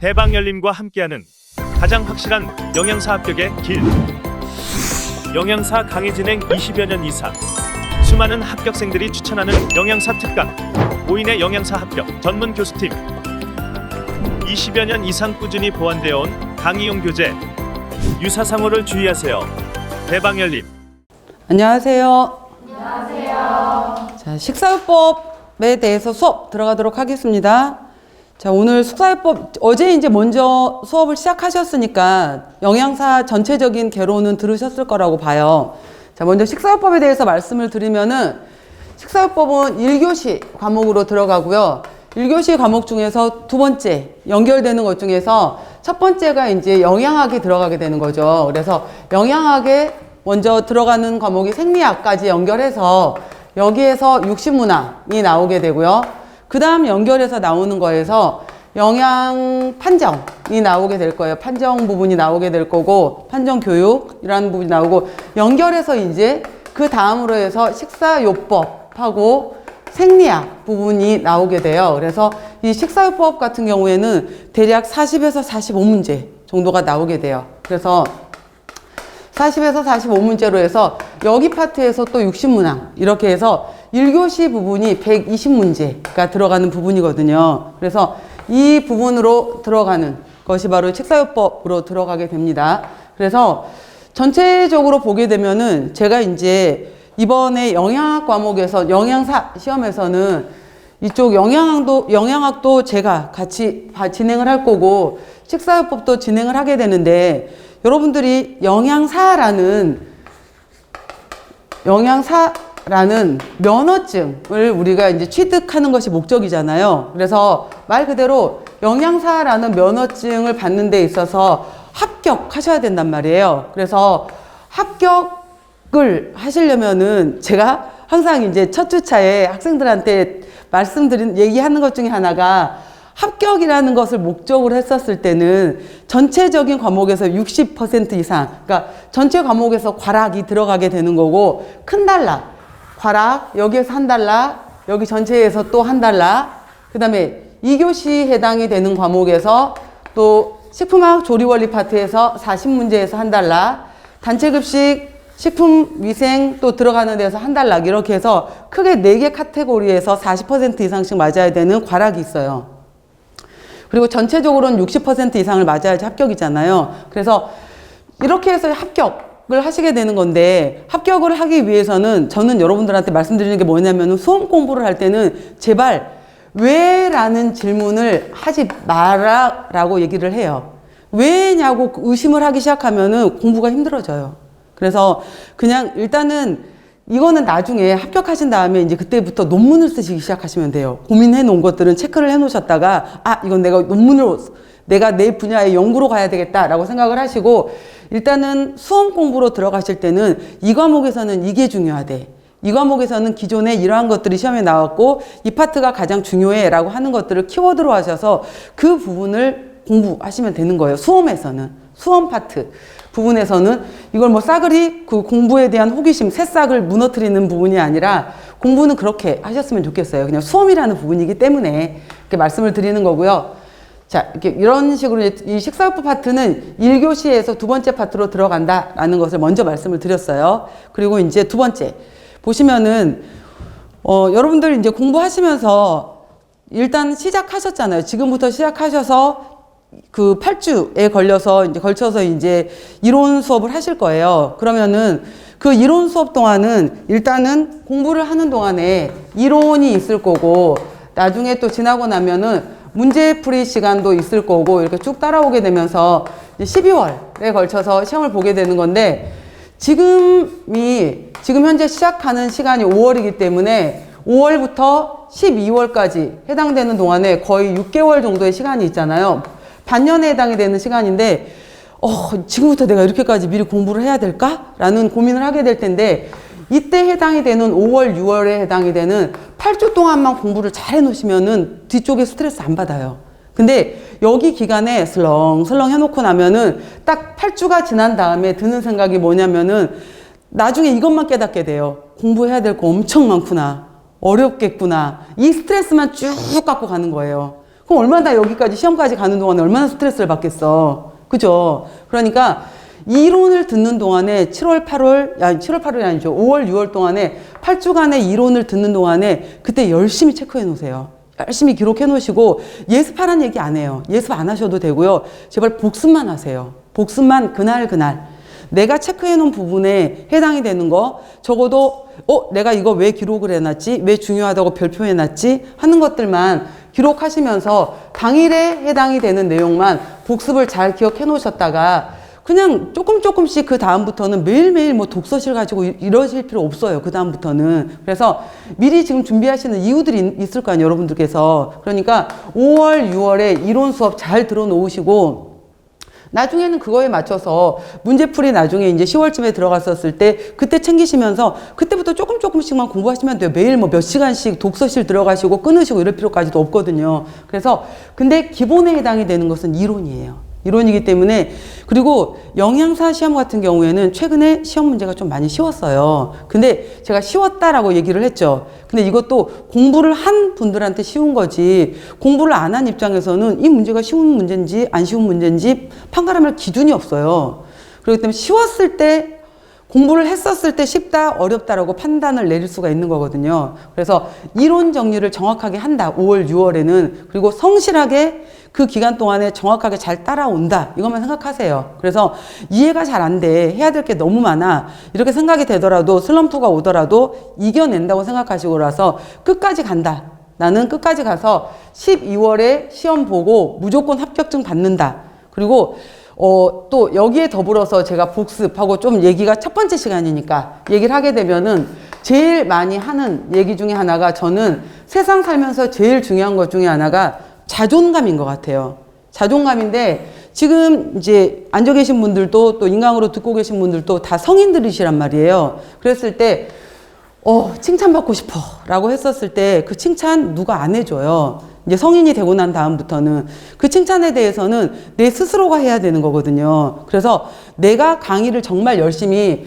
대방열림과 함께하는 가장 확실한 영양사 합격의 길. 영양사 강의 진행 20여 년 이상, 수많은 합격생들이 추천하는 영양사 특강, 5인의 영양사 합격 전문 교수팀, 20여 년 이상 꾸준히 보완되어 온 강의용 교재. 유사상호를 주의하세요. 대방열림. 안녕하세요. 안녕하세요. 자, 식사요법에 대해서 수업 들어가도록 하겠습니다. 자, 오늘 식사요법, 어제 이제 먼저 수업을 시작하셨으니까 영양사 전체적인 개론은 들으셨을 거라고 봐요. 자, 먼저 식사요법에 대해서 말씀을 드리면은, 식사요법은 1교시 과목으로 들어가고요. 1교시 과목 중에서 두 번째 연결되는 것 중에서 첫 번째가 이제 영양학이 들어가게 되는 거죠. 그래서 영양학에 먼저 들어가는 과목이 생리학까지 연결해서 여기에서 육식문항이 나오게 되고요. 그 다음 연결해서 나오는 거에서 영양 판정이 나오게 될 거예요. 판정 부분이 나오게 될 거고, 판정 교육이라는 부분이 나오고, 연결해서 이제 그 다음으로 해서 식사요법하고 생리학 부분이 나오게 돼요. 그래서 이 식사요법 같은 경우에는 대략 40에서 45문제 정도가 나오게 돼요. 그래서 40에서 45문제로 해서 여기 파트에서 또 60문항 이렇게 해서 1교시 부분이 120문제가 들어가는 부분이거든요. 그래서 이 부분으로 들어가는 것이 바로 식사요법으로 들어가게 됩니다. 그래서 전체적으로 보게 되면은 제가 이제 이번에 영양학 과목에서 영양사 시험에서는 이쪽 영양학도 제가 같이 진행을 할 거고, 식사요법도 진행을 하게 되는데, 여러분들이 영양사라는 면허증을 우리가 이제 취득하는 것이 목적이잖아요. 그래서 말 그대로 영양사라는 면허증을 받는 데 있어서 합격하셔야 된단 말이에요. 그래서 합격을 하시려면은 제가 항상 이제 첫 주차에 학생들한테 얘기하는 것 중에 하나가, 합격이라는 것을 목적으로 했었을 때는 전체적인 과목에서 60% 이상, 그러니까 전체 과목에서 과락이 들어가게 되는 거고, 큰 단락, 과락, 여기에서 한 단락, 여기 전체에서 또 한 단락, 그 다음에 2교시 해당이 되는 과목에서 또 식품학 조리원리 파트에서 40문제에서 한 단락, 단체급식, 식품위생 또 들어가는 데서 한 단락, 이렇게 해서 크게 4개 카테고리에서 40% 이상씩 맞아야 되는 과락이 있어요. 그리고 전체적으로는 60% 이상을 맞아야지 합격이잖아요. 그래서 이렇게 해서 합격을 하시게 되는 건데, 합격을 하기 위해서는 저는 여러분들한테 말씀드리는 게 뭐냐면, 수험 공부를 할 때는 제발 왜? 라는 질문을 하지 마라 라고 얘기를 해요. 왜냐고 의심을 하기 시작하면은 공부가 힘들어져요. 그래서 그냥 일단은 이거는 나중에 합격하신 다음에 이제 그때부터 논문을 쓰시기 시작하시면 돼요. 고민해 놓은 것들은 체크를 해 놓으셨다가, 이건 내가 내 분야의 연구로 가야 되겠다라고 생각을 하시고, 일단은 수험 공부로 들어가실 때는 이 과목에서는 이게 중요하대, 이 과목에서는 기존에 이러한 것들이 시험에 나왔고 이 파트가 가장 중요해 라고 하는 것들을 키워드로 하셔서 그 부분을 공부하시면 되는 거예요. 수험 파트 부분에서는 이걸 뭐 싸그리 그 공부에 대한 호기심, 새싹을 무너뜨리는 부분이 아니라, 공부는 그렇게 하셨으면 좋겠어요. 그냥 수험이라는 부분이기 때문에 이렇게 말씀을 드리는 거고요. 자, 이렇게 이런 식으로 이 식사요법 파트는 1교시에서 두 번째 파트로 들어간다라는 것을 먼저 말씀을 드렸어요. 그리고 이제 두 번째 보시면은 여러분들 이제 공부하시면서 일단 시작하셨잖아요. 지금부터 시작하셔서 그 8주에 걸쳐서 이제 이론 수업을 하실 거예요. 그러면은 그 이론 수업 동안은 일단은 공부를 하는 동안에 이론이 있을 거고, 나중에 또 지나고 나면은 문제풀이 시간도 있을 거고, 이렇게 쭉 따라오게 되면서 12월에 걸쳐서 시험을 보게 되는 건데, 지금 현재 시작하는 시간이 5월이기 때문에 5월부터 12월까지 해당되는 동안에 거의 6개월 정도의 시간이 있잖아요. 반년에 해당이 되는 시간인데, 지금부터 내가 이렇게까지 미리 공부를 해야 될까? 라는 고민을 하게 될 텐데, 이때 해당이 되는 5월, 6월에 해당이 되는 8주 동안만 공부를 잘 해놓으시면은 뒤쪽에 스트레스 안 받아요. 근데 여기 기간에 슬렁슬렁 해놓고 나면은 딱 8주가 지난 다음에 드는 생각이 뭐냐면은, 나중에 이것만 깨닫게 돼요. 공부해야 될 거 엄청 많구나. 어렵겠구나. 이 스트레스만 쭉 갖고 가는 거예요. 그럼 얼마나 여기까지 시험까지 가는 동안에 얼마나 스트레스를 받겠어. 그죠? 그러니까 이론을 듣는 동안에 7월, 8월이 아니죠. 5월, 6월 동안에 8주간의 이론을 듣는 동안에 그때 열심히 체크해 놓으세요. 열심히 기록해 놓으시고 예습하라는 얘기 안 해요. 예습 안 하셔도 되고요. 제발 복습만 하세요. 복습만 그날 내가 체크해 놓은 부분에 해당이 되는 거 적어도 내가 이거 왜 기록을 해놨지? 왜 중요하다고 별표해 놨지? 하는 것들만 기록하시면서 당일에 해당이 되는 내용만 복습을 잘 기억해 놓으셨다가 그냥 조금씩 그 다음부터는 매일매일 뭐 독서실 가지고 이러실 필요 없어요. 그 다음부터는. 그래서 미리 지금 준비하시는 이유들이 있을 거 아니에요. 여러분들께서. 그러니까 5월, 6월에 이론 수업 잘 들어놓으시고 나중에는 그거에 맞춰서 문제풀이 나중에 이제 10월쯤에 들어갔었을 때 그때 챙기시면서 그때부터 조금씩만 공부하시면 돼요. 매일 뭐 몇 시간씩 독서실 들어가시고 끊으시고 이럴 필요까지도 없거든요. 그래서 근데 기본에 해당이 되는 것은 이론이에요. 이론이기 때문에 그리고 영양사 시험 같은 경우에는 최근에 시험 문제가 좀 많이 쉬웠어요. 근데 제가 쉬웠다라고 얘기를 했죠. 근데 이것도 공부를 한 분들한테 쉬운 거지 공부를 안 한 입장에서는 이 문제가 쉬운 문제인지 안 쉬운 문제인지 판가름할 기준이 없어요. 그렇기 때문에 쉬웠을 때 공부를 했었을 때 쉽다, 어렵다라고 판단을 내릴 수가 있는 거거든요. 그래서 이론 정리를 정확하게 한다. 5월, 6월에는. 그리고 성실하게 그 기간 동안에 정확하게 잘 따라온다. 이것만 생각하세요. 그래서 이해가 잘 안 돼. 해야 될 게 너무 많아. 이렇게 생각이 되더라도 슬럼프가 오더라도 이겨낸다고 생각하시고 나서 끝까지 간다. 나는 끝까지 가서 12월에 시험 보고 무조건 합격증 받는다. 그리고 또 여기에 더불어서 제가 복습하고 좀 얘기가 첫 번째 시간이니까 얘기를 하게 되면은 제일 많이 하는 얘기 중에 하나가 저는 세상 살면서 제일 중요한 것 중에 하나가 자존감인 것 같아요. 자존감인데 지금 이제 앉아 계신 분들도 또 인강으로 듣고 계신 분들도 다 성인들이시란 말이에요. 그랬을 때 칭찬받고 싶어 라고 했었을 때 그 칭찬 누가 안 해줘요. 이제 성인이 되고 난 다음부터는 그 칭찬에 대해서는 내 스스로가 해야 되는 거거든요. 그래서 내가 강의를 정말 열심히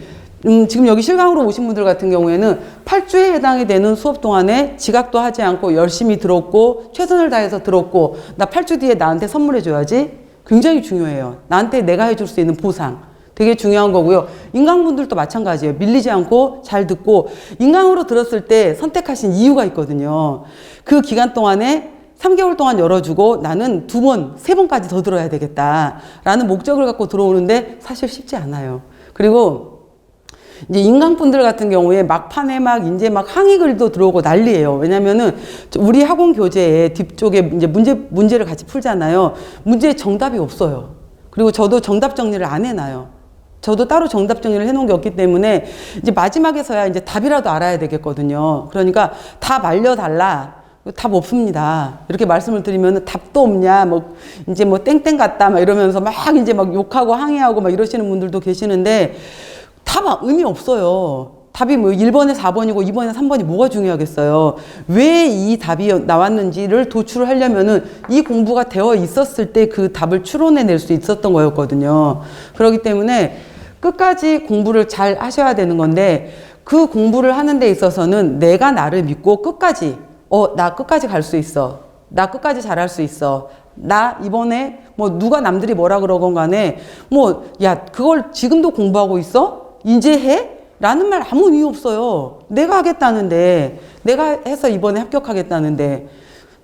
지금 여기 실강으로 오신 분들 같은 경우에는 8주에 해당이 되는 수업 동안에 지각도 하지 않고 열심히 들었고 최선을 다해서 들었고 나 8주 뒤에 나한테 선물해 줘야지. 굉장히 중요해요. 나한테 내가 해줄 수 있는 보상. 되게 중요한 거고요. 인강분들도 마찬가지예요. 밀리지 않고 잘 듣고 인강으로 들었을 때 선택하신 이유가 있거든요. 그 기간 동안에 3개월 동안 열어주고 나는 2번, 3번까지 더 들어야 되겠다라는 목적을 갖고 들어오는데 사실 쉽지 않아요. 그리고 이제 인강분들 같은 경우에 막판에 이제 항의글도 들어오고 난리예요. 왜냐면은 우리 학원 교재에 뒤쪽에 이제 문제를 같이 풀잖아요. 문제에 정답이 없어요. 그리고 저도 정답 정리를 안 해놔요. 저도 따로 정답 정리를 해놓은 게 없기 때문에 이제 마지막에서야 이제 답이라도 알아야 되겠거든요. 그러니까 답 알려달라. 답 없습니다. 이렇게 말씀을 드리면 답도 없냐, 이제 땡땡 같다, 이러면서 이제 욕하고 항의하고 이러시는 분들도 계시는데 답 의미 없어요. 답이 1번에 4번이고 2번에 3번이 뭐가 중요하겠어요. 왜 이 답이 나왔는지를 도출을 하려면은 이 공부가 되어 있었을 때 그 답을 추론해낼 수 있었던 거였거든요. 그렇기 때문에 끝까지 공부를 잘 하셔야 되는 건데 그 공부를 하는 데 있어서는 내가 나를 믿고 끝까지 나 끝까지 갈 수 있어. 나 끝까지 잘할 수 있어. 나 이번에 누가 남들이 뭐라 그러건 간에 야 그걸 지금도 공부하고 있어? 이제 해? 라는 말 아무 의미 없어요. 내가 하겠다는데 내가 해서 이번에 합격하겠다는데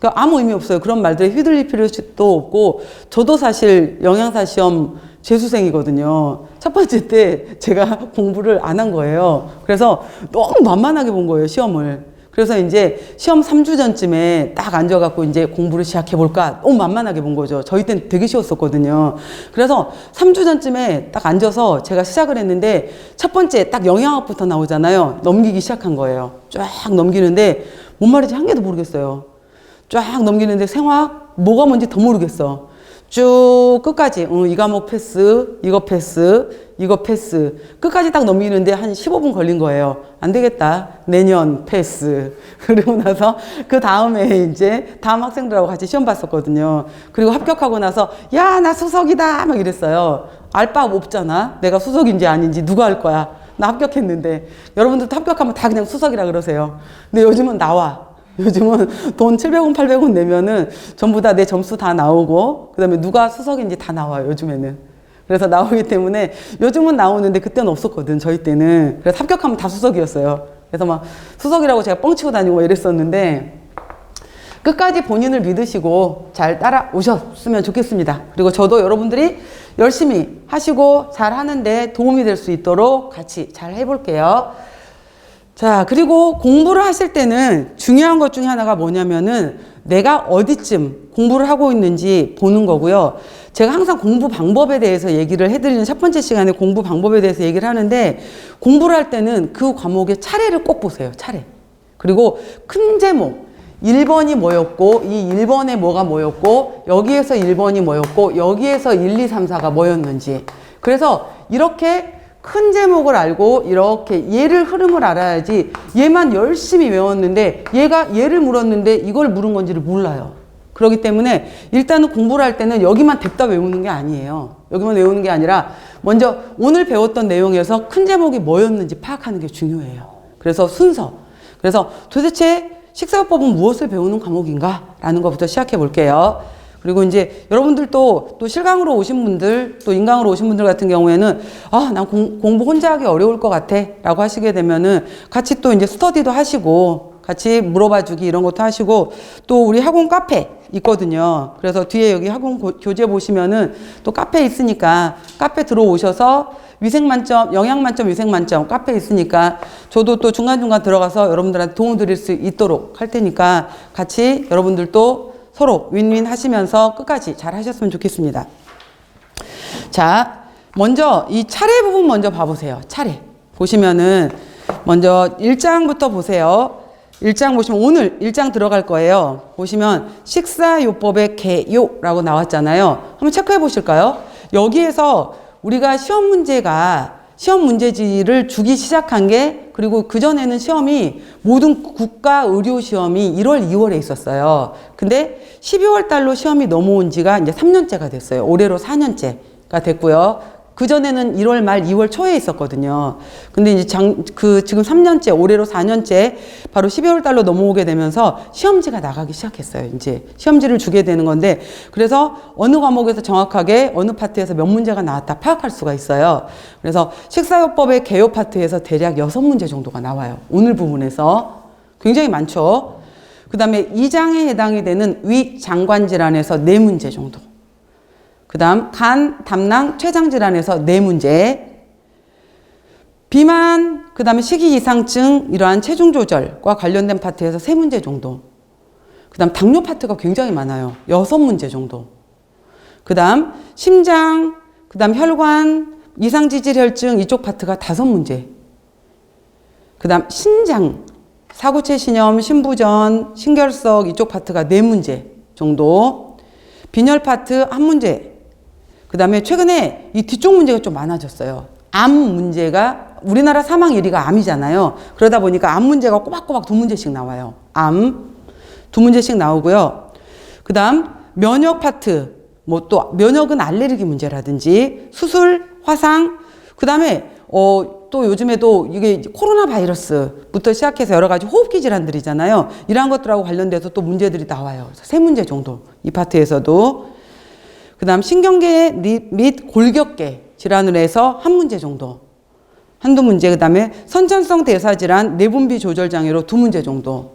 그러니까 아무 의미 없어요. 그런 말들에 휘둘릴 필요도 없고 저도 사실 영양사 시험 재수생이거든요. 첫 번째 때 제가 공부를 안 한 거예요. 그래서 너무 만만하게 본 거예요, 시험을. 그래서 이제 시험 3주 전쯤에 딱 앉아갖고 이제 공부를 시작해볼까 너무 만만하게 본 거죠. 저희 때는 되게 쉬웠었거든요. 그래서 3주 전쯤에 딱 앉아서 제가 시작을 했는데 첫 번째 딱 영양학부터 나오잖아요. 넘기기 시작한 거예요. 쫙 넘기는데 뭔 말인지 한 개도 모르겠어요. 쫙 넘기는데 생화학 뭐가 뭔지 더 모르겠어. 쭉 끝까지 이 과목 패스, 이거 패스, 이거 패스 끝까지 딱 넘기는데 한 15분 걸린 거예요. 안 되겠다. 내년 패스. 그리고 나서 그 다음에 이제 다음 학생들하고 같이 시험 봤었거든요. 그리고 합격하고 나서 야, 나 수석이다 막 이랬어요. 알 바 없잖아. 내가 수석인지 아닌지 누가 알 거야. 나 합격했는데. 여러분들도 합격하면 다 그냥 수석이라 그러세요. 근데 요즘은 나와. 요즘은 돈 700원, 800원 내면은 전부 다 내 점수 다 나오고, 그 다음에 누가 수석인지 다 나와요, 요즘에는. 그래서 나오기 때문에 요즘은 나오는데 그때는 없었거든, 저희 때는. 그래서 합격하면 다 수석이었어요. 그래서 막 수석이라고 제가 뻥치고 다니고 막 이랬었는데, 끝까지 본인을 믿으시고 잘 따라오셨으면 좋겠습니다. 그리고 저도 여러분들이 열심히 하시고 잘 하는데 도움이 될 수 있도록 같이 잘 해볼게요. 자, 그리고 공부를 하실 때는 중요한 것 중에 하나가 뭐냐면은 내가 어디쯤 공부를 하고 있는지 보는 거고요. 제가 항상 공부 방법에 대해서 얘기를 해드리는 첫 번째 시간에 공부 방법에 대해서 얘기를 하는데, 공부를 할 때는 그 과목의 차례를 꼭 보세요. 차례. 그리고 큰 제목. 1번이 뭐였고, 이 1번에 뭐가 뭐였고, 여기에서 1번이 뭐였고, 여기에서 1, 2, 3, 4가 뭐였는지. 그래서 이렇게 큰 제목을 알고 이렇게 얘를 흐름을 알아야지, 얘만 열심히 외웠는데 얘가 얘를 물었는데 이걸 물은 건지를 몰라요. 그렇기 때문에 일단은 공부를 할 때는 여기만 냅다 외우는 게 아니에요. 여기만 외우는 게 아니라 먼저 오늘 배웠던 내용에서 큰 제목이 뭐였는지 파악하는 게 중요해요. 그래서 순서. 그래서 도대체 식사요법은 무엇을 배우는 과목인가? 라는 것부터 시작해 볼게요. 그리고 이제 여러분들도 또 실강으로 오신 분들, 또 인강으로 오신 분들 같은 경우에는 난 공부 혼자 하기 어려울 것 같아 라고 하시게 되면은 같이 또 이제 스터디도 하시고 같이 물어봐 주기 이런 것도 하시고, 또 우리 학원 카페 있거든요. 그래서 뒤에 여기 학원 교재 보시면은 또 카페 있으니까 카페 들어오셔서 위생만점, 영양만점, 위생만점 카페 있으니까 저도 또 중간중간 들어가서 여러분들한테 도움 드릴 수 있도록 할 테니까 같이 여러분들도 서로 윈윈 하시면서 끝까지 잘 하셨으면 좋겠습니다. 자, 먼저 이 차례 부분 먼저 봐보세요. 차례. 보시면은 먼저 1장부터 보세요. 1장 보시면 오늘 1장 들어갈 거예요. 보시면 식사요법의 개요라고 나왔잖아요. 한번 체크해 보실까요? 여기에서 우리가 시험 문제지를 주기 시작한 게, 그리고 그전에는 시험이 모든 국가 의료 시험이 1월, 2월에 있었어요. 근데 12월 달로 시험이 넘어온 지가 이제 3년째가 됐어요. 올해로 4년째가 됐고요. 그전에는 1월 말 2월 초에 있었거든요. 근데 이제 지금 3년째, 올해로 4년째 바로 12월 달로 넘어오게 되면서 시험지가 나가기 시작했어요. 이제 시험지를 주게 되는 건데, 그래서 어느 과목에서 정확하게 어느 파트에서 몇 문제가 나왔다 파악할 수가 있어요. 그래서 식사요법의 개요 파트에서 대략 6문제 정도가 나와요. 오늘 부분에서 굉장히 많죠. 그 다음에 2장에 해당이 되는 위장관 질환에서 4문제 정도. 그 다음 간, 담낭, 췌장 질환에서 4문제, 비만, 그 다음에 식이이상증, 이러한 체중 조절과 관련된 파트에서 3문제 정도. 그 다음 당뇨 파트가 굉장히 많아요. 6문제 정도. 그 다음 심장, 그 다음 혈관, 이상지질혈증 이쪽 파트가 5문제. 그 다음 신장, 사구체 신염, 신부전, 신결석 이쪽 파트가 4문제 정도. 빈혈 파트 1문제. 그 다음에 최근에 이 뒤쪽 문제가 좀 많아졌어요. 암 문제가, 우리나라 사망 1위가 암이잖아요. 그러다 보니까 암 문제가 꼬박꼬박 2문제씩 나와요. 암 2문제씩 나오고요. 그 다음 면역 파트, 뭐 또 면역은 알레르기 문제라든지 수술, 화상, 그 다음에 또 요즘에도 이게 코로나 바이러스부터 시작해서 여러 가지 호흡기 질환들이잖아요. 이러한 것들하고 관련돼서 또 문제들이 나와요. 그래서 3문제 정도 이 파트에서도. 그 다음 신경계 및 골격계 질환으로 해서 1문제 정도, 한두 문제. 그 다음에 선천성 대사질환 내분비 조절 장애로 2문제 정도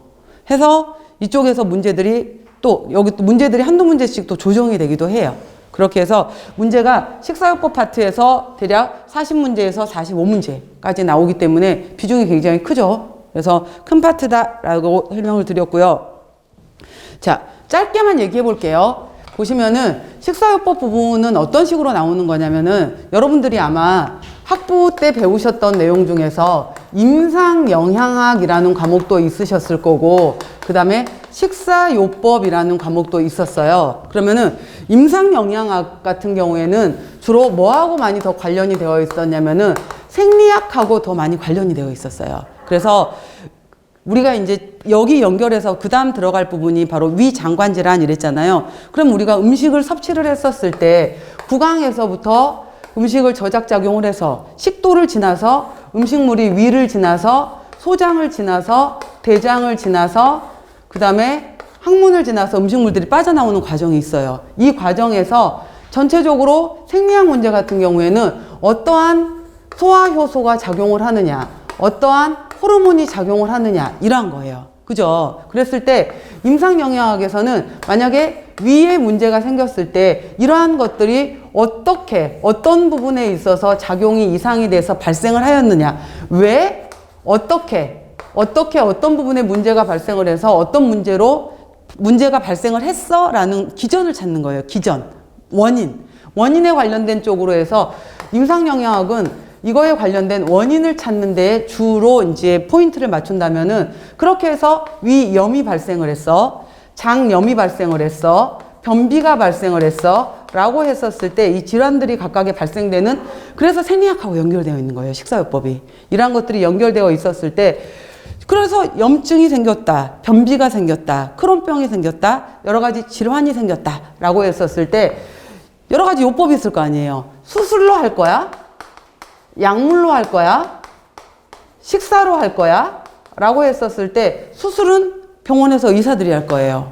해서 이쪽에서 문제들이 또 여기 또 문제들이 한두 문제씩 또 조정이 되기도 해요. 그렇게 해서 문제가 식사요법 파트에서 대략 40문제에서 45문제까지 나오기 때문에 비중이 굉장히 크죠. 그래서 큰 파트다라고 설명을 드렸고요. 자, 짧게만 얘기해 볼게요. 보시면은 식사요법 부분은 어떤 식으로 나오는 거냐면은 여러분들이 아마 학부 때 배우셨던 내용 중에서 임상영양학이라는 과목도 있으셨을 거고, 그 다음에 식사요법이라는 과목도 있었어요. 그러면은 임상영양학 같은 경우에는 주로 뭐하고 많이 더 관련이 되어 있었냐면은 생리학하고 더 많이 관련이 되어 있었어요. 그래서 우리가 이제 여기 연결해서 그 다음 들어갈 부분이 바로 위장관 질환 이랬잖아요. 그럼 우리가 음식을 섭취를 했었을 때 구강에서부터 음식을 저작작용을 해서 식도를 지나서 음식물이 위를 지나서 소장을 지나서 대장을 지나서 그 다음에 항문을 지나서 음식물들이 빠져나오는 과정이 있어요. 이 과정에서 전체적으로 생리학 문제 같은 경우에는 어떠한 소화 효소가 작용을 하느냐, 어떠한 호르몬이 작용을 하느냐, 이러한 거예요. 그죠? 그랬을 때 임상영양학에서는 만약에 위에 문제가 생겼을 때 이러한 것들이 어떻게, 어떤 부분에 있어서 작용이 이상이 돼서 발생을 하였느냐, 왜, 어떤 부분에 문제가 발생을 해서 어떤 문제로 문제가 발생을 했어? 라는 기전을 찾는 거예요. 기전. 원인에 관련된 쪽으로 해서 임상영양학은 이거에 관련된 원인을 찾는 데 주로 이제 포인트를 맞춘다면은 그렇게 해서 위염이 발생을 했어. 장염이 발생을 했어. 변비가 발생을 했어. 라고 했었을 때 이 질환들이 각각에 발생되는, 그래서 생리학하고 연결되어 있는 거예요. 식사요법이. 이러한 것들이 연결되어 있었을 때, 그래서 염증이 생겼다, 변비가 생겼다, 크론병이 생겼다, 여러 가지 질환이 생겼다 라고 했었을 때 여러 가지 요법이 있을 거 아니에요. 수술로 할 거야? 약물로 할 거야? 식사로 할 거야? 라고 했었을 때 수술은 병원에서 의사들이 할 거예요.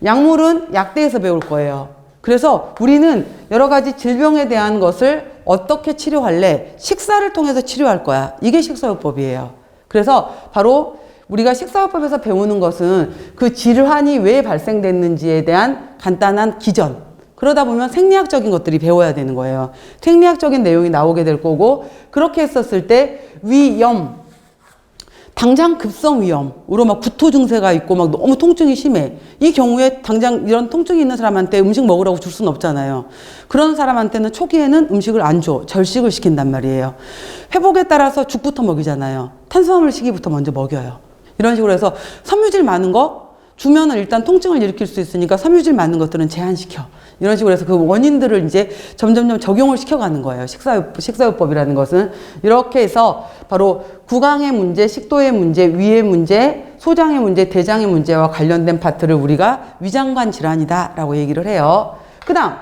약물은 약대에서 배울 거예요. 그래서 우리는 여러 가지 질병에 대한 것을 어떻게 치료할래? 식사를 통해서 치료할 거야. 이게 식사요법이에요. 그래서 바로 우리가 식사요법에서 배우는 것은 그 질환이 왜 발생됐는지에 대한 간단한 기전. 그러다 보면 생리학적인 것들이 배워야 되는 거예요. 생리학적인 내용이 나오게 될 거고, 그렇게 했었을 때 위염, 당장 급성 위염으로 막 구토 증세가 있고 막 너무 통증이 심해. 이 경우에 당장 이런 통증이 있는 사람한테 음식 먹으라고 줄 수는 없잖아요. 그런 사람한테는 초기에는 음식을 안 줘. 절식을 시킨단 말이에요. 회복에 따라서 죽부터 먹이잖아요. 탄수화물 시기부터 먼저 먹여요. 이런 식으로 해서 섬유질 많은 거 주면은 일단 통증을 일으킬 수 있으니까 섬유질 많은 것들은 제한시켜. 이런 식으로 해서 그 원인들을 이제 점점점 적용을 시켜가는 거예요. 식사요법이라는 것은. 이렇게 해서 바로 구강의 문제, 식도의 문제, 위의 문제, 소장의 문제, 대장의 문제와 관련된 파트를 우리가 위장관 질환이다라고 얘기를 해요. 그 다음,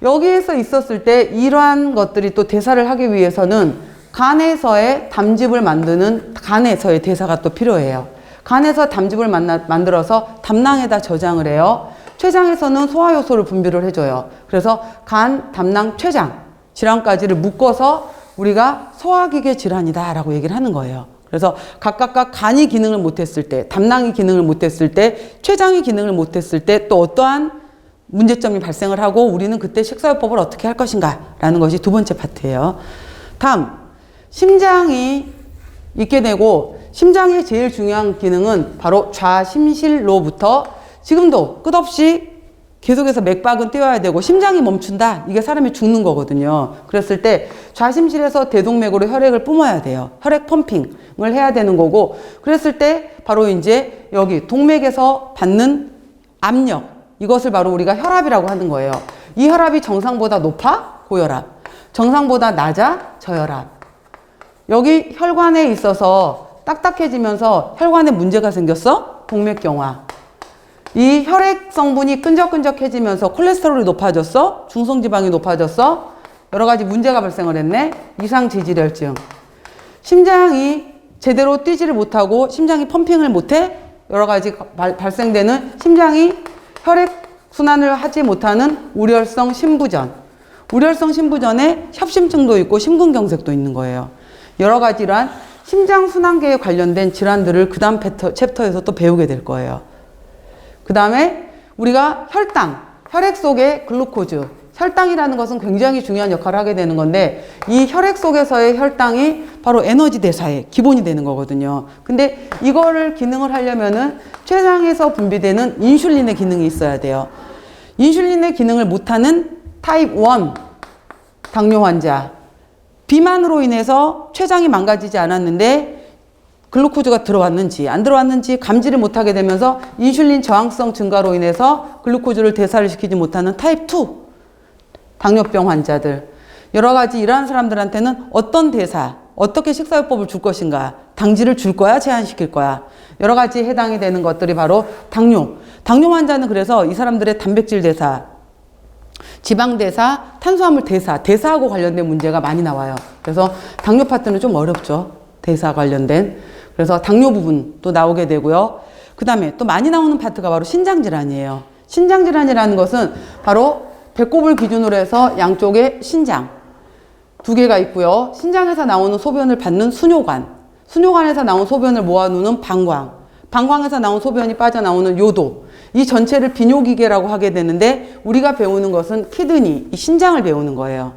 여기에서 있었을 때 이러한 것들이 또 대사를 하기 위해서는 간에서의 담즙을 만드는 간에서의 대사가 또 필요해요. 간에서 담즙을 만들어서 담낭에다 저장을 해요. 췌장에서는 소화효소를 분비를 해줘요. 그래서 간, 담낭, 췌장 질환까지를 묶어서 우리가 소화기계 질환이다라고 얘기를 하는 거예요. 그래서 각각 간이 기능을 못했을 때, 담낭이 기능을 못했을 때, 췌장이 기능을 못했을 때 또 어떠한 문제점이 발생을 하고 우리는 그때 식사요법을 어떻게 할 것인가 라는 것이 두 번째 파트예요. 다음, 심장이 있게 되고, 심장의 제일 중요한 기능은 바로 좌심실로부터 지금도 끝없이 계속해서 맥박은 뛰어야 되고 심장이 멈춘다. 이게 사람이 죽는 거거든요. 그랬을 때 좌심실에서 대동맥으로 혈액을 뿜어야 돼요. 혈액 펌핑을 해야 되는 거고, 그랬을 때 바로 이제 여기 동맥에서 받는 압력, 이것을 바로 우리가 혈압이라고 하는 거예요. 이 혈압이 정상보다 높아? 고혈압. 정상보다 낮아? 저혈압. 여기 혈관에 있어서 딱딱해지면서 혈관에 문제가 생겼어? 동맥경화. 이 혈액 성분이 끈적끈적해지면서 콜레스테롤이 높아졌어? 중성지방이 높아졌어? 여러 가지 문제가 발생을 했네? 이상지질혈증. 심장이 제대로 뛰지를 못하고 심장이 펌핑을 못해? 여러 가지 발생되는 심장이 혈액 순환을 하지 못하는 우렬성 심부전. 우렬성 심부전에 협심증도 있고 심근경색도 있는 거예요. 여러 가지 이러한 심장순환계에 관련된 질환들을 그 다음 챕터에서 또 배우게 될 거예요. 그 다음에 우리가 혈당, 혈액 속의 글루코즈, 혈당이라는 것은 굉장히 중요한 역할을 하게 되는 건데 이 혈액 속에서의 혈당이 바로 에너지 대사의 기본이 되는 거거든요. 근데 이거를 기능을 하려면은 췌장에서 분비되는 인슐린의 기능이 있어야 돼요. 인슐린의 기능을 못하는 타입 1 당뇨 환자, 비만으로 인해서 췌장이 망가지지 않았는데 글루코즈가 들어왔는지 안 들어왔는지 감지를 못하게 되면서 인슐린 저항성 증가로 인해서 글루코즈를 대사를 시키지 못하는 타입 2 당뇨병 환자들, 여러 가지 이러한 사람들한테는 어떤 대사, 어떻게 식사요법을 줄 것인가, 당질을 줄 거야, 제한시킬 거야, 여러 가지 해당이 되는 것들이 바로 당뇨 환자는 그래서 이 사람들의 단백질 대사, 지방 대사, 탄수화물 대사, 대사하고 관련된 문제가 많이 나와요. 그래서 당뇨 파트는 좀 어렵죠. 대사 관련된. 그래서 당뇨 부분도 나오게 되고요. 그 다음에 또 많이 나오는 파트가 바로 신장질환이에요. 신장질환이라는 것은 바로 배꼽을 기준으로 해서 양쪽에 신장 두 개가 있고요. 신장에서 나오는 소변을 받는 수뇨관, 수뇨관에서 나온 소변을 모아놓는 방광, 방광에서 나온 소변이 빠져나오는 요도, 이 전체를 비뇨기계라고 하게 되는데 우리가 배우는 것은 키드니, 이 신장을 배우는 거예요.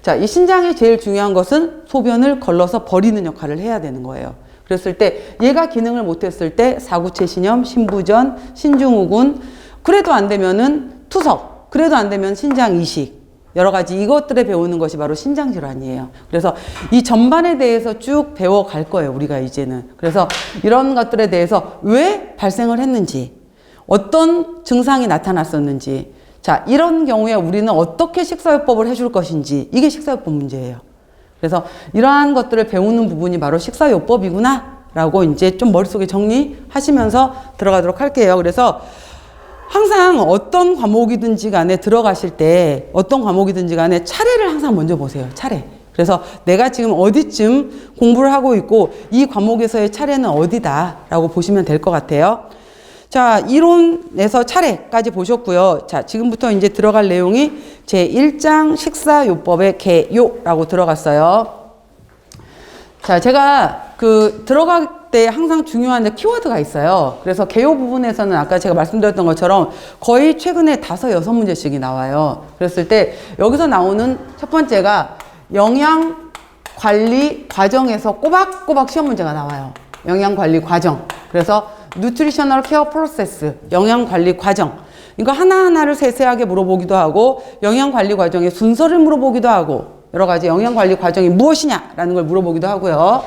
자, 이 신장이 제일 중요한 것은 소변을 걸러서 버리는 역할을 해야 되는 거예요. 그랬을 때 얘가 기능을 못했을 때 사구체 신염, 신부전, 신증후군, 그래도 안 되면은 투석, 그래도 안 되면 신장 이식, 여러 가지 이것들에 배우는 것이 바로 신장질환이에요. 그래서 이 전반에 대해서 쭉 배워갈 거예요, 우리가 이제는. 그래서 이런 것들에 대해서 왜 발생을 했는지, 어떤 증상이 나타났었는지, 자, 이런 경우에 우리는 어떻게 식사요법을 해줄 것인지, 이게 식사요법 문제예요. 그래서 이러한 것들을 배우는 부분이 바로 식사요법이구나 라고 이제 좀 머릿속에 정리하시면서 들어가도록 할게요. 그래서 항상 어떤 과목이든지 간에 들어가실 때 어떤 과목이든지 간에 차례를 항상 먼저 보세요. 차례. 그래서 내가 지금 어디쯤 공부를 하고 있고 이 과목에서의 차례는 어디다 라고 보시면 될 것 같아요. 자, 이론에서 차례까지 보셨고요. 자, 지금부터 이제 들어갈 내용이 제1장 식사요법의 개요라고 들어갔어요. 자, 제가 들어갈 때 항상 중요한 키워드가 있어요. 그래서 개요 부분에서는 아까 제가 말씀드렸던 것처럼 거의 최근에 5, 6문제씩이 나와요. 그랬을 때 여기서 나오는 첫 번째가 영양관리 과정에서 꼬박꼬박 시험 문제가 나와요. 영양관리 과정. 그래서 Nutritional Care Process, 영양관리 과정. 이거 하나하나를 세세하게 물어보기도 하고 영양관리 과정의 순서를 물어보기도 하고 여러 가지 영양관리 과정이 무엇이냐라는 걸 물어보기도 하고요.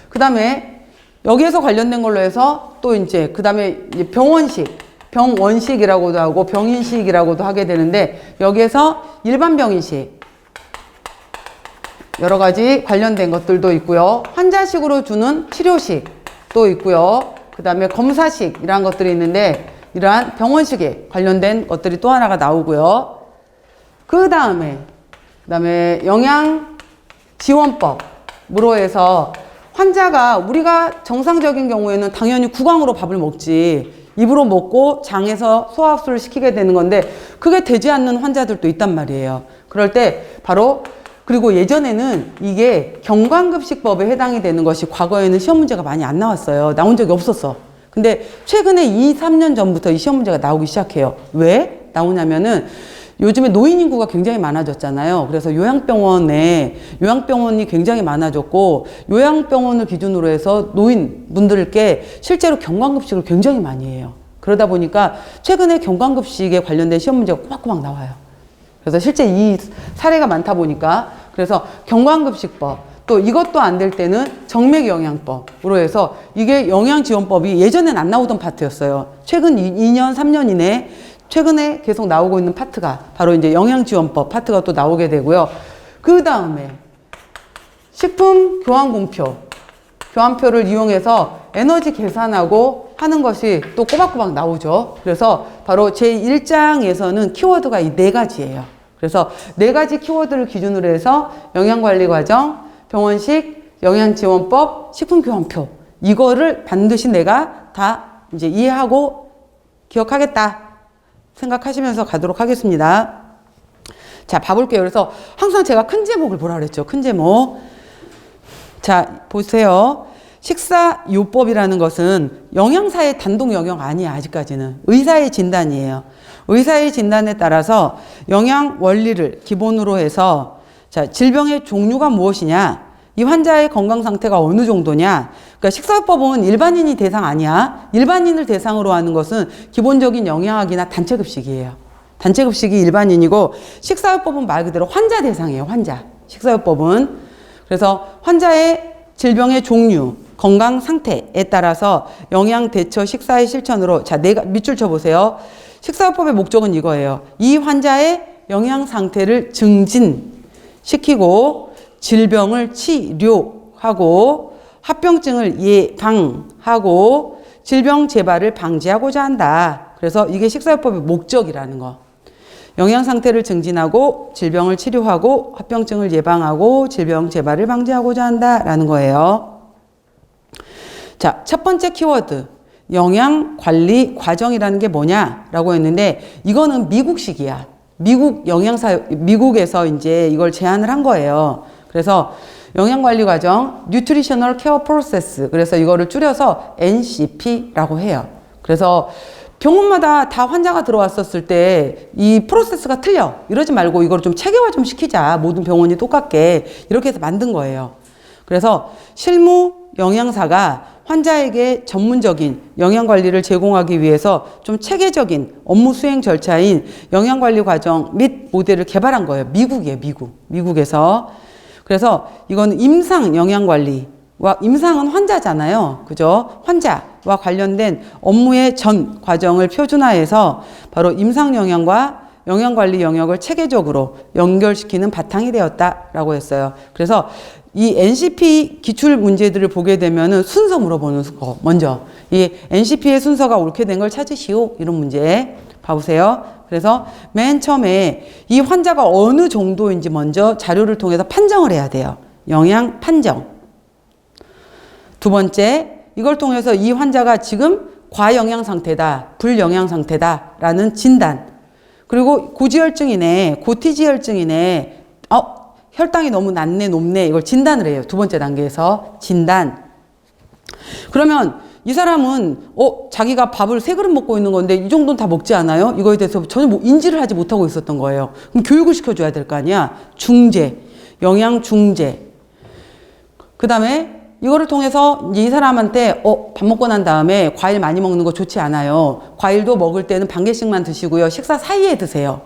그 다음에 여기에서 관련된 걸로 해서 또 이제 그 다음에 병원식, 병원식이라고도 하고 병인식이라고도 하게 되는데 여기에서 일반 병인식 여러 가지 관련된 것들도 있고요. 환자식으로 주는 치료식도 있고요. 그 다음에 검사식 이런 것들이 있는데 이러한 병원식에 관련된 것들이 또 하나가 나오고요. 그 다음에 영양지원법으로 해서 환자가 우리가 정상적인 경우에는 당연히 구강으로 밥을 먹지 입으로 먹고 장에서 소화흡수를 시키게 되는 건데 그게 되지 않는 환자들도 있단 말이에요. 그럴 때 바로 그리고 예전에는 이게 경관급식법에 해당이 되는 것이 과거에는 시험 문제가 많이 안 나왔어요. 나온 적이 없었어. 근데 최근에 2, 3년 전부터 이 시험 문제가 나오기 시작해요. 왜 나오냐면은 요즘에 노인 인구가 굉장히 많아졌잖아요. 그래서 요양병원이 굉장히 많아졌고 요양병원을 기준으로 해서 노인분들께 실제로 경관급식을 굉장히 많이 해요. 그러다 보니까 최근에 경관급식에 관련된 시험 문제가 꼬박꼬박 나와요. 그래서 실제 이 사례가 많다 보니까 그래서 경관급식법 또 이것도 안 될 때는 정맥영양법으로 해서 이게 영양지원법이 예전엔 안 나오던 파트였어요. 최근 2년, 3년 이내에 최근에 계속 나오고 있는 파트가 바로 이제 영양지원법 파트가 또 나오게 되고요. 그 다음에 식품 교환표를 이용해서 에너지 계산하고 하는 것이 또 꼬박꼬박 나오죠. 그래서 바로 제1장에서는 키워드가 이 4가지예요. 그래서 4가지 키워드를 기준으로 해서 영양관리과정, 병원식, 영양지원법, 식품교환표 이거를 반드시 내가 다 이제 이해하고 기억하겠다 생각하시면서 가도록 하겠습니다. 자, 봐볼게요. 그래서 항상 제가 큰 제목을 보라 그랬죠. 큰 제목. 자, 보세요. 식사요법이라는 것은 영양사의 단독 영역 아니야, 아직까지는. 의사의 진단이에요. 의사의 진단에 따라서 영양 원리를 기본으로 해서 자, 질병의 종류가 무엇이냐, 이 환자의 건강 상태가 어느 정도냐. 그러니까 식사요법은 일반인이 대상 아니야. 일반인을 대상으로 하는 것은 기본적인 영양학이나 단체급식이에요. 단체급식이 일반인이고 식사요법은 말 그대로 환자 대상이에요. 환자. 식사요법은. 그래서 환자의 질병의 종류, 건강 상태에 따라서 영양 대처 식사의 실천으로 자, 밑줄 쳐보세요. 식사요법의 목적은 이거예요. 이 환자의 영양 상태를 증진시키고 질병을 치료하고 합병증을 예방하고 질병 재발을 방지하고자 한다. 그래서 이게 식사요법의 목적이라는 거. 영양 상태를 증진하고 질병을 치료하고 합병증을 예방하고 질병 재발을 방지하고자 한다라는 거예요. 자, 첫 번째 키워드. 영양 관리 과정이라는 게 뭐냐라고 했는데 이거는 미국식이야. 미국에서 이제 이걸 제안을 한 거예요. 그래서 영양 관리 과정, Nutritional Care Process. 그래서 이거를 줄여서 NCP라고 해요. 그래서 병원마다 다 환자가 들어왔었을 때 이 프로세스가 틀려. 이러지 말고 이걸 좀 체계화 좀 시키자. 모든 병원이 똑같게. 이렇게 해서 만든 거예요. 그래서 실무 영양사가 환자에게 전문적인 영양관리를 제공하기 위해서 좀 체계적인 업무 수행 절차인 영양관리 과정 및 모델을 개발한 거예요. 미국이에요, 미국에서. 그래서 이건 임상 영양관리와 임상은 환자잖아요. 그죠? 환자와 관련된 업무의 전 과정을 표준화해서 바로 임상 영양과 영양관리 영역을 체계적으로 연결시키는 바탕이 되었다라고 했어요. 그래서 이 NCP 기출 문제들을 보게 되면은 순서 물어보는 거 먼저 이 NCP의 순서가 옳게 된 걸 찾으시오 이런 문제 봐보세요. 그래서 맨 처음에 이 환자가 어느 정도인지 먼저 자료를 통해서 판정을 해야 돼요. 영양 판정. 두 번째 이걸 통해서 이 환자가 지금 과영양 상태다, 불영양 상태다라는 진단. 그리고 고지혈증이네, 고티지혈증이네, 혈당이 너무 낮네, 높네, 이걸 진단을 해요. 두 번째 단계에서 진단. 그러면 이 사람은 자기가 밥을 3그릇 먹고 있는 건데 이 정도는 다 먹지 않아요? 이거에 대해서 전혀 인지를 하지 못하고 있었던 거예요. 그럼 교육을 시켜줘야 될 거 아니야? 중재, 영양 중재. 그 다음에 이거를 통해서 이 사람한테 밥 먹고 난 다음에 과일 많이 먹는 거 좋지 않아요. 과일도 먹을 때는 반 개씩만 드시고요. 식사 사이에 드세요.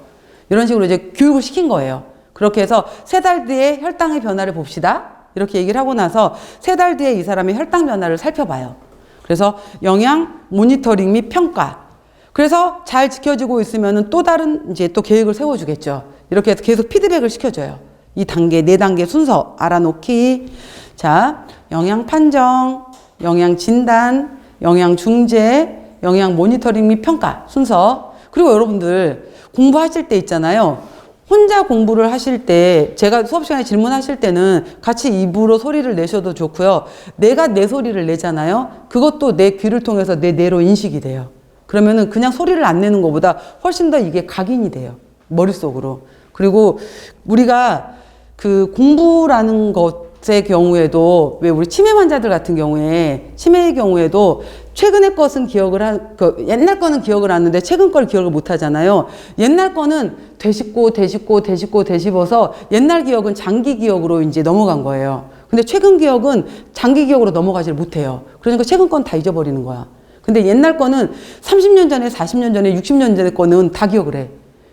이런 식으로 이제 교육을 시킨 거예요. 그렇게 해서 3달 뒤에 혈당의 변화를 봅시다. 이렇게 얘기를 하고 나서 3달 뒤에 이 사람의 혈당 변화를 살펴봐요. 그래서 영양 모니터링 및 평가. 그래서 잘 지켜지고 있으면 또 다른 이제 또 계획을 세워주겠죠. 이렇게 해서 계속 피드백을 시켜줘요. 이 단계, 4단계 순서 알아놓기. 자, 영양 판정, 영양 진단, 영양 중재, 영양 모니터링 및 평가 순서. 그리고 여러분들 공부하실 때 있잖아요. 혼자 공부를 하실 때 제가 수업 시간에 질문하실 때는 같이 입으로 소리를 내셔도 좋고요. 내가 내 소리를 내잖아요. 그것도 내 귀를 통해서 내 뇌로 인식이 돼요. 그러면은 그냥 소리를 안 내는 것보다 훨씬 더 이게 각인이 돼요. 머릿속으로. 그리고 우리가 그 공부라는 것의 경우에도 왜 우리 치매 환자들 같은 경우에 치매의 경우에도 최근의 것은 기억을 옛날 거는 기억을 하는데 최근 걸 기억을 못 하잖아요. 옛날 거는 되짚어서 옛날 기억은 장기 기억으로 이제 넘어간 거예요. 근데 최근 기억은 장기 기억으로 넘어가질 못해요. 그러니까 최근 건 다 잊어버리는 거야. 근데 옛날 거는 30년 전에, 40년 전에, 60년 전에 거는 다 기억을 해.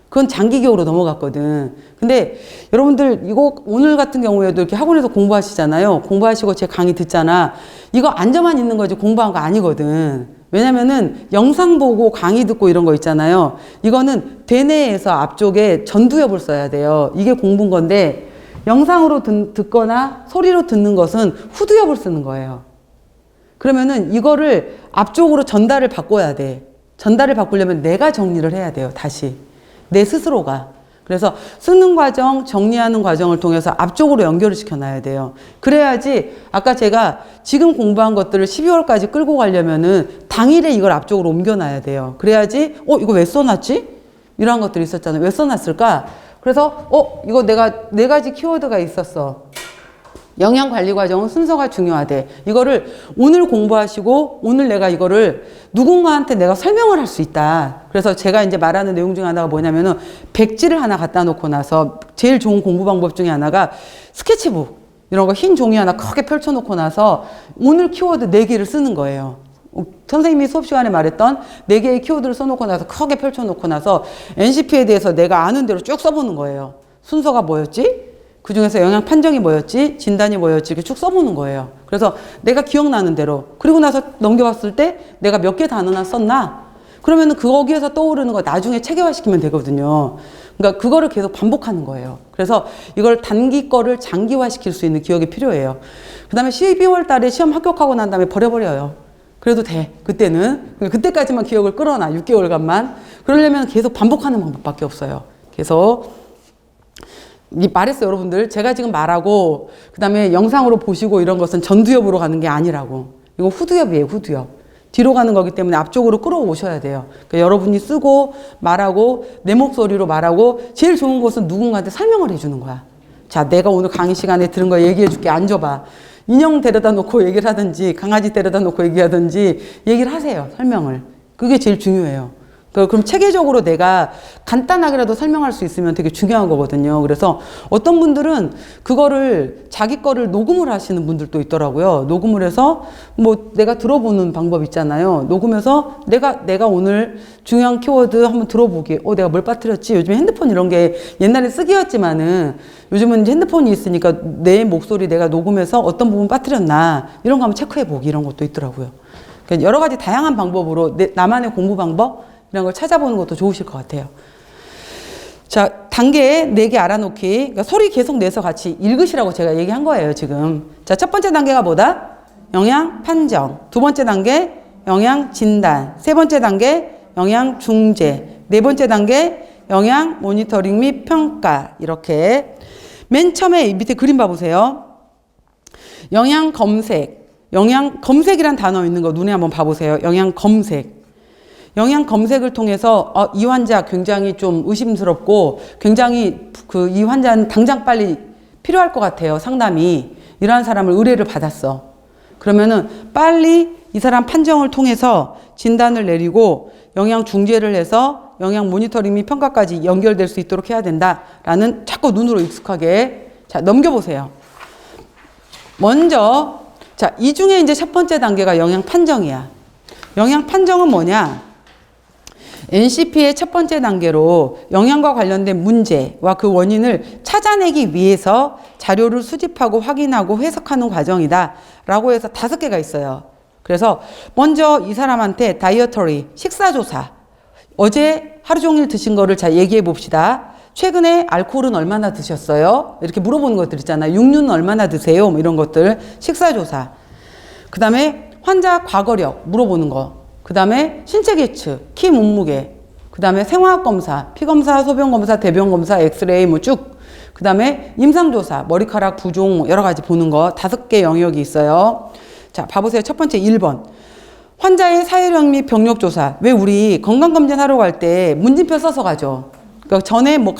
그건 장기 기억으로 넘어갔거든. 근데 여러분들 이거 오늘 같은 경우에도 이렇게 학원에서 공부하시잖아요. 공부하시고 제 강의 듣잖아. 이거 앉아만 있는 거지 공부한 거 아니거든. 왜냐면은 영상 보고 강의 듣고 이런 거 있잖아요. 이거는 대뇌에서 앞쪽에 전두엽을 써야 돼요. 이게 공부인 건데 영상으로 듣거나 소리로 듣는 것은 후두엽을 쓰는 거예요. 그러면은 이거를 앞쪽으로 전달을 바꿔야 돼. 전달을 바꾸려면 내가 정리를 해야 돼요. 다시. 내 스스로가. 그래서 쓰는 과정, 정리하는 과정을 통해서 앞쪽으로 연결을 시켜놔야 돼요. 그래야지 아까 제가 지금 공부한 것들을 12월까지 끌고 가려면은 당일에 이걸 앞쪽으로 옮겨놔야 돼요. 그래야지 이거 왜 써놨지? 이런 것들이 있었잖아요. 왜 써놨을까? 그래서 이거 내가 4가지 키워드가 있었어. 영양관리 과정은 순서가 중요하대. 이거를 오늘 공부하시고 오늘 내가 이거를 누군가한테 내가 설명을 할 수 있다. 그래서 제가 이제 말하는 내용 중에 하나가 뭐냐면은 백지를 하나 갖다 놓고 나서 제일 좋은 공부 방법 중에 하나가 스케치북 이런 거 흰 종이 하나 크게 펼쳐 놓고 나서 오늘 키워드 4개를 쓰는 거예요. 선생님이 수업 시간에 말했던 4개의 키워드를 써놓고 나서 크게 펼쳐 놓고 나서 NCP에 대해서 내가 아는 대로 쭉 써보는 거예요. 순서가 뭐였지? 그 중에서 영양 판정이 뭐였지? 진단이 뭐였지? 이렇게 쭉 써보는 거예요. 그래서 내가 기억나는 대로. 그리고 나서 넘겨봤을 때 내가 몇 개 단어나 썼나? 그러면은 거기에서 떠오르는 거 나중에 체계화시키면 되거든요. 그러니까 그거를 계속 반복하는 거예요. 그래서 이걸 단기 거를 장기화시킬 수 있는 기억이 필요해요. 그 다음에 12월 달에 시험 합격하고 난 다음에 버려버려요. 그래도 돼. 그때는. 그때까지만 기억을 끌어놔. 6개월간만. 그러려면 계속 반복하는 방법밖에 없어요. 계속. 말했어요, 여러분들. 제가 지금 말하고 그다음에 영상으로 보시고 이런 것은 전두엽으로 가는 게 아니라고. 이거 후두엽이에요, 후두엽. 뒤로 가는 거기 때문에 앞쪽으로 끌어오셔야 돼요. 그러니까 여러분이 쓰고 말하고 내 목소리로 말하고 제일 좋은 것은 누군가한테 설명을 해주는 거야. 자, 내가 오늘 강의 시간에 들은 거 얘기해 줄게. 앉아봐. 인형 데려다 놓고 얘기를 하든지 강아지 데려다 놓고 얘기하든지 얘기를 하세요. 설명을. 그게 제일 중요해요. 그럼 체계적으로 내가 간단하게라도 설명할 수 있으면 되게 중요한 거거든요. 그래서 어떤 분들은 그거를 자기 거를 녹음을 하시는 분들도 있더라고요. 녹음을 해서 뭐 내가 들어보는 방법 있잖아요. 녹음해서 내가 오늘 중요한 키워드 한번 들어보기. 내가 뭘 빠뜨렸지? 요즘에 핸드폰 이런 게 옛날에 쓰기였지만은 요즘은 이제 핸드폰이 있으니까 내 목소리 내가 녹음해서 어떤 부분 빠뜨렸나 이런 거 한번 체크해 보기 이런 것도 있더라고요. 그러니까 여러 가지 다양한 방법으로 나만의 공부 방법 이런 걸 찾아보는 것도 좋으실 것 같아요. 자, 단계 4개 알아놓기. 그러니까 소리 계속 내서 같이 읽으시라고 제가 얘기한 거예요, 지금. 자, 첫 번째 단계가 뭐다? 영양 판정. 두 번째 단계 영양 진단. 세 번째 단계 영양 중재. 네 번째 단계 영양 모니터링 및 평가. 이렇게. 맨 처음에 밑에 그림 봐보세요. 영양 검색. 영양 검색이란 단어 있는 거 눈에 한번 봐보세요. 영양 검색. 영양 검색을 통해서 이 환자 굉장히 좀 의심스럽고 굉장히 이 환자는 당장 빨리 필요할 것 같아요. 상담이. 이러한 사람을 의뢰를 받았어. 그러면은 빨리 이 사람 판정을 통해서 진단을 내리고 영양 중재를 해서 영양 모니터링 및 평가까지 연결될 수 있도록 해야 된다라는 자꾸 눈으로 익숙하게 자 넘겨보세요. 먼저 자, 이 중에 이제 첫 번째 단계가 영양 판정이야. 영양 판정은 뭐냐? NCP의 첫 번째 단계로 영양과 관련된 문제와 그 원인을 찾아내기 위해서 자료를 수집하고 확인하고 해석하는 과정이다 라고 해서 5개가 있어요. 그래서 먼저 이 사람한테 다이어터리, 식사조사. 어제 하루 종일 드신 거를 자 얘기해 봅시다. 최근에 알코올은 얼마나 드셨어요? 이렇게 물어보는 것들 있잖아요. 육류는 얼마나 드세요? 뭐 이런 것들. 식사조사. 그 다음에 환자 과거력 물어보는 거. 그 다음에 신체 계측, 키 몸무게, 그 다음에 생화학 검사, 피 검사, 소변 검사, 대변 검사, 엑스레이 뭐 쭉. 그 다음에 임상조사, 머리카락 부종 여러 가지 보는 거 5개 영역이 있어요. 자, 봐보세요. 첫 번째 1번. 환자의 사회력 및 병력 조사. 왜 우리 건강검진 하러 갈 때 문진표 써서 가죠? 그러니까 전에 뭐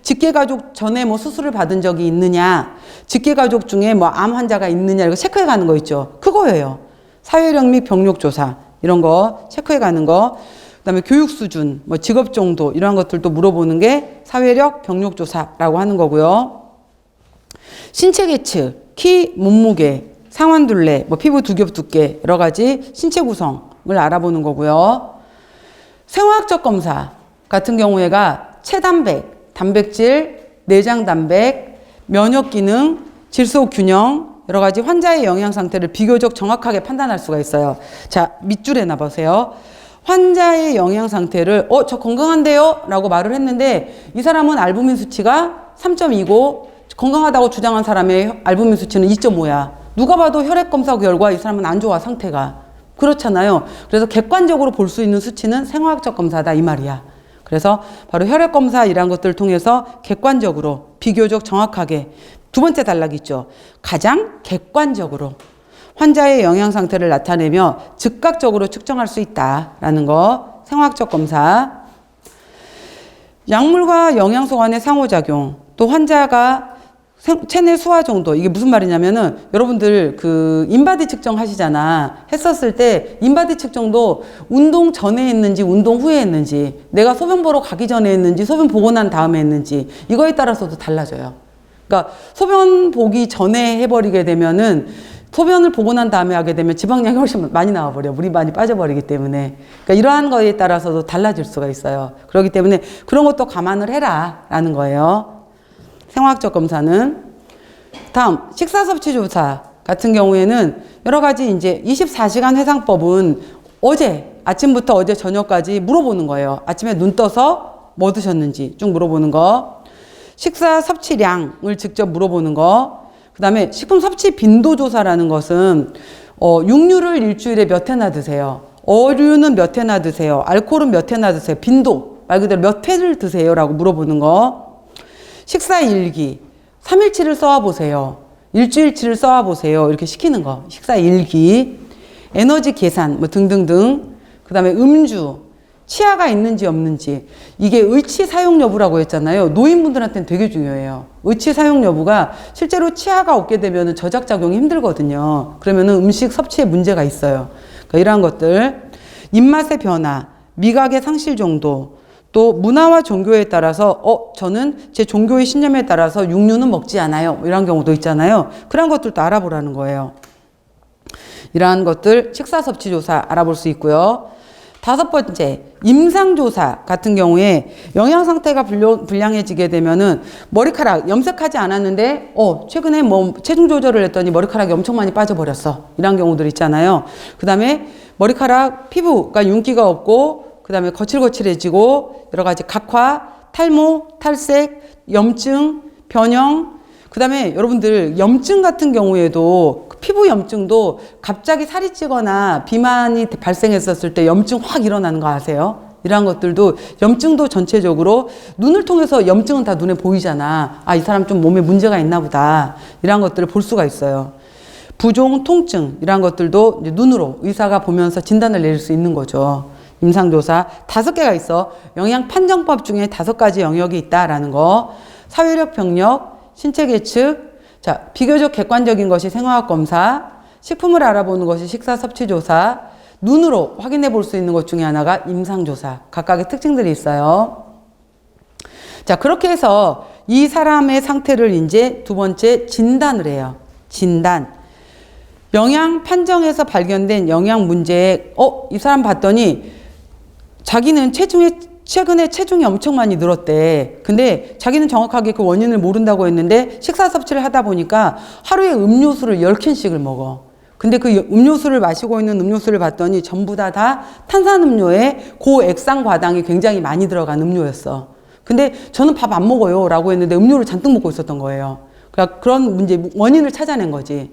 직계가족 전에 뭐 수술을 받은 적이 있느냐, 직계가족 중에 뭐 암 환자가 있느냐 이거 체크해 가는 거 있죠. 그거예요. 사회력 및 병력 조사. 이런 거 체크해 가는 거. 그다음에 교육 수준, 뭐 직업 정도 이런 것들도 물어보는 게 사회력 병력 조사라고 하는 거고요. 신체 계측, 키, 몸무게, 상완둘레, 뭐 피부 두겹 두께 여러 가지 신체 구성을 알아보는 거고요. 생화학적 검사 같은 경우에가 체단백, 단백질, 내장 단백, 면역 기능, 질소 균형 여러 가지 환자의 영양 상태를 비교적 정확하게 판단할 수가 있어요. 자, 밑줄에 놔보세요. 환자의 영양 상태를 저 건강한데요? 라고 말을 했는데 이 사람은 알부민 수치가 3.2고 건강하다고 주장한 사람의 알부민 수치는 2.5야. 누가 봐도 혈액 검사 결과 이 사람은 안 좋아, 상태가. 그렇잖아요. 그래서 객관적으로 볼 수 있는 수치는 생화학적 검사다 이 말이야. 그래서 바로 혈액 검사 이런 것들을 통해서 객관적으로 비교적 정확하게 두 번째 단락이 있죠. 가장 객관적으로 환자의 영양 상태를 나타내며 즉각적으로 측정할 수 있다라는 거. 생화학적 검사. 약물과 영양소 간의 상호작용. 또 환자가 체내 수화 정도. 이게 무슨 말이냐면은 여러분들 그 인바디 측정 하시잖아. 했었을 때 인바디 측정도 운동 전에 했는지 운동 후에 했는지 내가 소변 보러 가기 전에 했는지 소변 보고 난 다음에 했는지 이거에 따라서도 달라져요. 그러니까 소변 보기 전에 해버리게 되면은 소변을 보고 난 다음에 하게 되면 지방량이 훨씬 많이 나와버려. 물이 많이 빠져버리기 때문에. 그러니까 이러한 거에 따라서도 달라질 수가 있어요. 그렇기 때문에 그런 것도 감안을 해라 라는 거예요. 생화학적 검사는. 다음 식사섭취조사 같은 경우에는 여러 가지 이제 24시간 해상법은 아침부터 어제 저녁까지 물어보는 거예요. 아침에 눈 떠서 뭐 드셨는지 쭉 물어보는 거. 식사 섭취량을 직접 물어보는 거. 그 다음에 식품 섭취 빈도 조사라는 것은 육류를 일주일에 몇 회나 드세요. 어류는 몇 회나 드세요. 알코올은 몇 회나 드세요. 빈도 말 그대로 몇 회를 드세요 라고 물어보는 거. 식사 일기 3일치를 써와보세요. 일주일치를 써와보세요. 이렇게 시키는 거. 식사 일기. 에너지 계산 뭐 등등등. 그다음에 음주, 치아가 있는지 없는지. 이게 의치 사용 여부라고 했잖아요. 노인분들한테는 되게 중요해요. 의치 사용 여부가 실제로 치아가 없게 되면 저작 작용이 힘들거든요. 그러면 음식 섭취에 문제가 있어요. 그러니까 이러한 것들, 입맛의 변화, 미각의 상실 정도, 또 문화와 종교에 따라서 저는 제 종교의 신념에 따라서 육류는 먹지 않아요. 이런 경우도 있잖아요. 그런 것들도 알아보라는 거예요. 이러한 것들 식사 섭취 조사 알아볼 수 있고요. 5번째, 임상조사 같은 경우에 영양 상태가 불량해지게 되면은 머리카락 염색하지 않았는데 최근에 뭐 체중 조절을 했더니 머리카락이 엄청 많이 빠져버렸어. 이런 경우들 있잖아요. 그 다음에 머리카락 피부가 윤기가 없고 그 다음에 거칠거칠해지고 여러 가지 각화, 탈모, 탈색, 염증, 변형. 그 다음에 여러분들 염증 같은 경우에도 피부 염증도 갑자기 살이 찌거나 비만이 발생했었을 때 염증 확 일어나는 거 아세요? 이러한 것들도 염증도 전체적으로 눈을 통해서 염증은 다 눈에 보이잖아. 이 사람 좀 몸에 문제가 있나 보다. 이러한 것들을 볼 수가 있어요. 부종, 통증 이러한 것들도 이제 눈으로 의사가 보면서 진단을 내릴 수 있는 거죠. 임상조사 5개가 있어. 영양 판정법 중에 5가지 영역이 있다라는 거. 사회력 병력, 신체 계측, 자, 비교적 객관적인 것이 생화학 검사, 식품을 알아보는 것이 식사 섭취 조사, 눈으로 확인해 볼 수 있는 것 중에 하나가 임상조사. 각각의 특징들이 있어요. 자, 그렇게 해서 이 사람의 상태를 이제 2번째 진단을 해요. 진단. 영양 판정에서 발견된 영양 문제에, 이 사람 봤더니 자기는 최근에 체중이 엄청 많이 늘었대. 근데 자기는 정확하게 그 원인을 모른다고 했는데 식사 섭취를 하다 보니까 하루에 음료수를 10캔씩을 먹어. 근데 그 음료수를 마시고 있는 음료수를 봤더니 전부 다 탄산음료에 고액상 과당이 굉장히 많이 들어간 음료였어. 근데 저는 밥 안 먹어요 라고 했는데 음료를 잔뜩 먹고 있었던 거예요. 그러니까 그런 문제, 원인을 찾아낸 거지.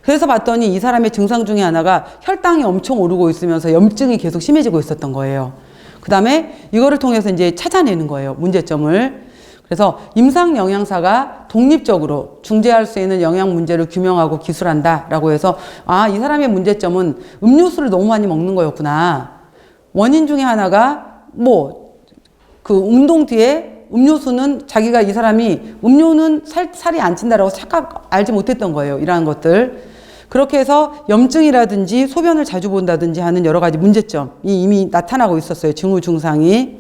그래서 봤더니 이 사람의 증상 중에 하나가 혈당이 엄청 오르고 있으면서 염증이 계속 심해지고 있었던 거예요. 그 다음에 이거를 통해서 이제 찾아내는 거예요. 문제점을. 그래서 임상 영양사가 독립적으로 중재할 수 있는 영양 문제를 규명하고 기술한다 라고 해서 이 사람의 문제점은 음료수를 너무 많이 먹는 거였구나. 원인 중에 하나가 그 운동 뒤에 음료수는 자기가 이 사람이 음료는 살이 안 찐다라고 알지 못했던 거예요. 이러한 것들. 그렇게 해서 염증이라든지 소변을 자주 본다든지 하는 여러 가지 문제점이 이미 나타나고 있었어요. 징후 증상이.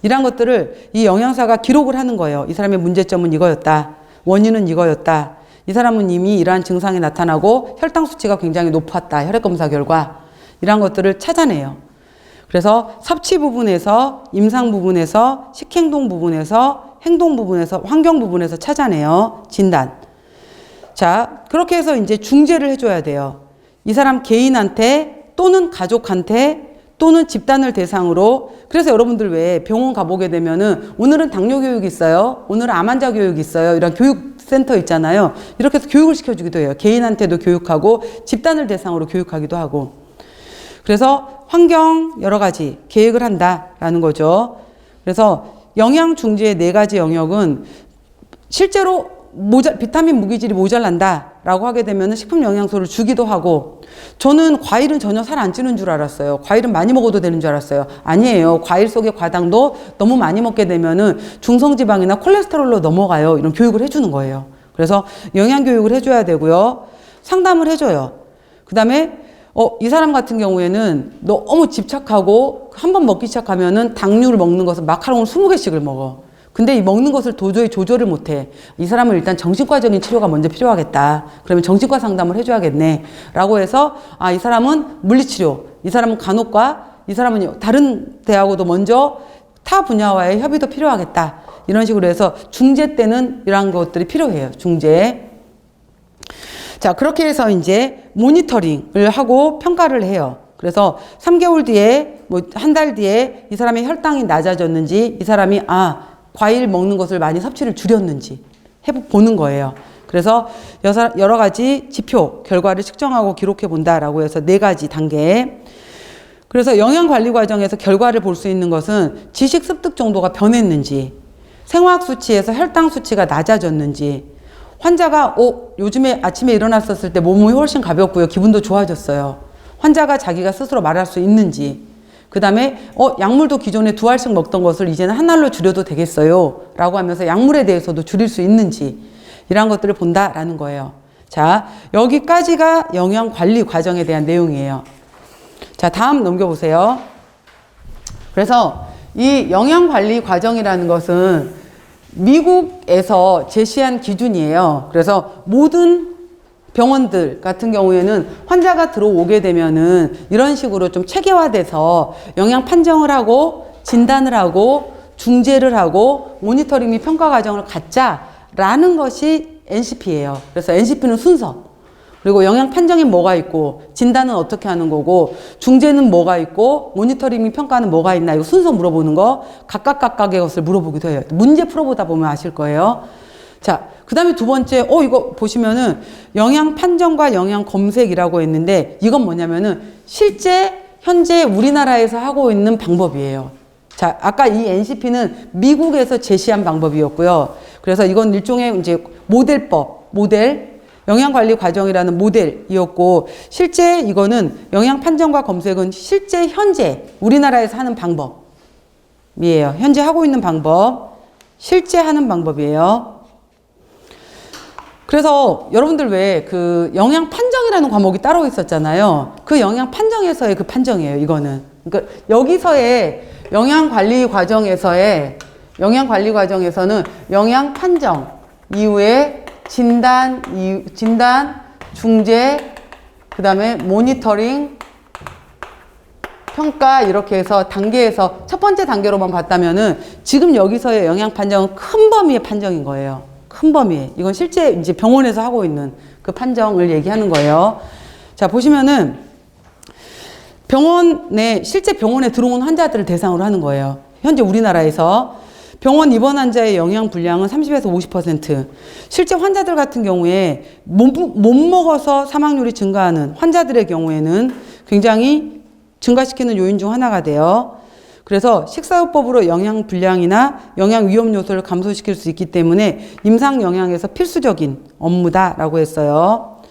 이런 것들을 이 영양사가 기록을 하는 거예요. 이 사람의 문제점은 이거였다. 원인은 이거였다. 이 사람은 이미 이러한 증상이 나타나고 혈당 수치가 굉장히 높았다. 혈액검사 결과. 이런 것들을 찾아내요. 그래서 섭취 부분에서, 임상 부분에서, 식행동 부분에서, 행동 부분에서, 환경 부분에서 찾아내요. 진단. 자, 그렇게 해서 이제 중재를 해줘야 돼요. 이 사람 개인한테 또는 가족한테 또는 집단을 대상으로. 그래서 여러분들 왜 병원 가보게 되면은 오늘은 당뇨 교육이 있어요. 오늘은 암 환자 교육이 있어요. 이런 교육센터 있잖아요. 이렇게 해서 교육을 시켜주기도 해요. 개인한테도 교육하고 집단을 대상으로 교육하기도 하고. 그래서 환경 여러 가지 계획을 한다라는 거죠. 그래서 영양 중재의 4가지 영역은 실제로 비타민 무기질이 모자란다라고 하게 되면 식품 영양소를 주기도 하고, 저는 과일은 전혀 살 안 찌는 줄 알았어요. 과일은 많이 먹어도 되는 줄 알았어요. 아니에요. 과일 속의 과당도 너무 많이 먹게 되면은 중성지방이나 콜레스테롤로 넘어가요. 이런 교육을 해주는 거예요. 그래서 영양 교육을 해줘야 되고요. 상담을 해줘요. 그 다음에 이 사람 같은 경우에는 너무 집착하고 한번 먹기 시작하면은 당류를 먹는 것은 마카롱을 20개씩을 먹어. 근데 이 먹는 것을 도저히 조절을 못해. 이 사람은 일단 정신과적인 치료가 먼저 필요하겠다. 그러면 정신과 상담을 해줘야겠네. 라고 해서 이 사람은 물리치료, 이 사람은 간호과, 이 사람은 다른 대하고도 먼저 타 분야와의 협의도 필요하겠다. 이런 식으로 해서 중재 때는 이러한 것들이 필요해요. 중재. 자, 그렇게 해서 이제 모니터링을 하고 평가를 해요. 그래서 3개월 뒤에, 한 달 뒤에 이 사람의 혈당이 낮아졌는지, 이 사람이 과일 먹는 것을 많이 섭취를 줄였는지 해보는 거예요. 그래서 여러 가지 지표, 결과를 측정하고 기록해 본다라고 해서 4가지 단계. 그래서 영양관리 과정에서 결과를 볼 수 있는 것은 지식 습득 정도가 변했는지, 생화학 수치에서 혈당 수치가 낮아졌는지, 환자가 요즘에 아침에 일어났었을 때 몸이 훨씬 가볍고요. 기분도 좋아졌어요. 환자가 자기가 스스로 말할 수 있는지, 그 다음에 약물도 기존에 2알씩 먹던 것을 이제는 1알로 줄여도 되겠어요 라고 하면서 약물에 대해서도 줄일 수 있는지, 이런 것들을 본다라는 거예요. 자, 여기까지가 영양관리 과정에 대한 내용이에요. 자, 다음 넘겨보세요. 그래서 이 영양관리 과정이라는 것은 미국에서 제시한 기준이에요. 그래서 모든 병원들 같은 경우에는 환자가 들어오게 되면은 이런 식으로 좀 체계화돼서 영양 판정을 하고 진단을 하고 중재를 하고 모니터링 및 평가 과정을 갖자라는 것이 NCP예요. 그래서 NCP는 순서, 그리고 영양 판정에 뭐가 있고 진단은 어떻게 하는 거고 중재는 뭐가 있고 모니터링 및 평가는 뭐가 있나, 이거 순서 물어보는 거 각각의 것을 물어보기도 해요. 문제 풀어보다 보면 아실 거예요. 자, 그 다음에 두 번째, 이거 보시면은 영양 판정과 영양 검색이라고 했는데, 이건 뭐냐면은 실제 현재 우리나라에서 하고 있는 방법이에요. 자, 아까 이 NCP는 미국에서 제시한 방법이었고요. 그래서 이건 일종의 이제 모델, 영양관리 과정이라는 모델이었고, 실제 이거는 영양 판정과 검색은 실제 현재 우리나라에서 하는 방법이에요. 현재 하고 있는 방법, 실제 하는 방법이에요. 그래서 여러분들 왜 그 영양 판정이라는 과목이 따로 있었잖아요. 그 영양 판정에서의 그 판정이에요, 이거는. 그러니까 여기서의 영양관리 과정에서는 영양 판정 이후에 진단, 중재, 그 다음에 모니터링, 평가, 이렇게 해서 단계에서 첫 번째 단계로만 봤다면은 지금 여기서의 영양 판정은 큰 범위의 판정인 거예요. 큰 범위. 이건 실제 이제 병원에서 하고 있는 그 판정을 얘기하는 거예요. 자, 보시면은 실제 병원에 들어온 환자들을 대상으로 하는 거예요. 현재 우리나라에서 병원 입원 환자의 영양 분량은 30에서 50%. 실제 환자들 같은 경우에 못 먹어서 사망률이 증가하는 환자들의 경우에는 굉장히 증가시키는 요인 중 하나가 돼요. 그래서 식사요법으로 영양 불량이나 영양 위험 요소를 감소시킬 수 있기 때문에 임상 영양에서 필수적인 업무다라고 했어요.